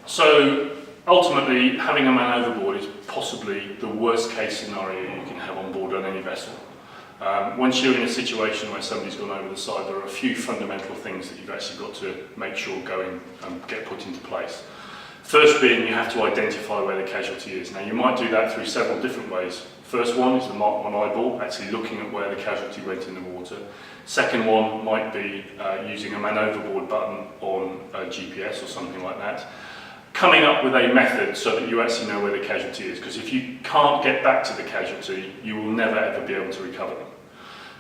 So ultimately, having a man overboard is possibly the worst case scenario you can have on board on any vessel. Once you're in a situation where somebody's gone over the side, there are a few fundamental things that you've actually got to make sure go in and get put into place. First being, you have to identify where the casualty is. Now, you might do that through several different ways. First one is the Mark 1 eyeball, actually looking at where the casualty went in the water. Second one might be using a man overboard button on a GPS or something like that. Coming up with a method so that you actually know where the casualty is, because if you can't get back to the casualty, you will never ever be able to recover them.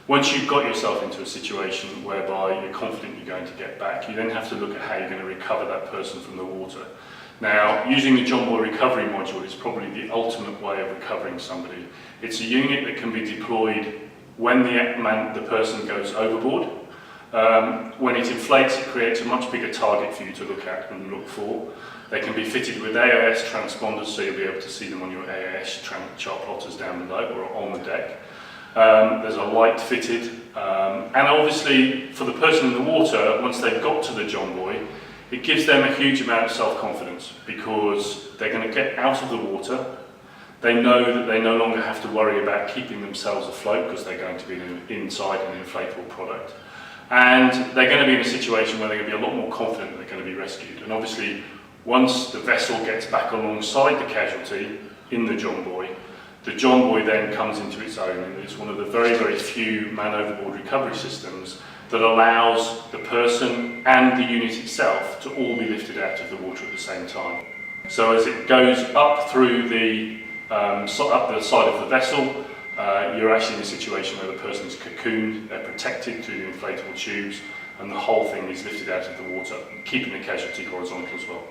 Once you've got yourself into a situation whereby you're confident you're going to get back, you then have to look at how you're going to recover that person from the water. Now, using the Jonbuoy Recovery Module is probably the ultimate way of recovering somebody. It's a unit that can be deployed when the person goes overboard. When it inflates, it creates a much bigger target for you to look at and look for. They can be fitted with AIS transponders, so you'll be able to see them on your AIS chart plotters down below or on the deck. There's a light fitted, and obviously for the person in the water, once they've got to the Jonbuoy, it gives them a huge amount of self-confidence because they're going to get out of the water. They know that they no longer have to worry about keeping themselves afloat because they're going to be inside an inflatable product. And they're going to be in a situation where they're going to be a lot more confident that they're going to be rescued. And obviously, once the vessel gets back alongside the casualty in the Jonbuoy then comes into its own, and it's one of the very, very few man overboard recovery systems that allows the person and the unit itself to all be lifted out of the water at the same time. So as it goes up through up the side of the vessel, you're actually in a situation where the person's cocooned, they're protected through the inflatable tubes, and the whole thing is lifted out of the water, keeping the casualty horizontal as well.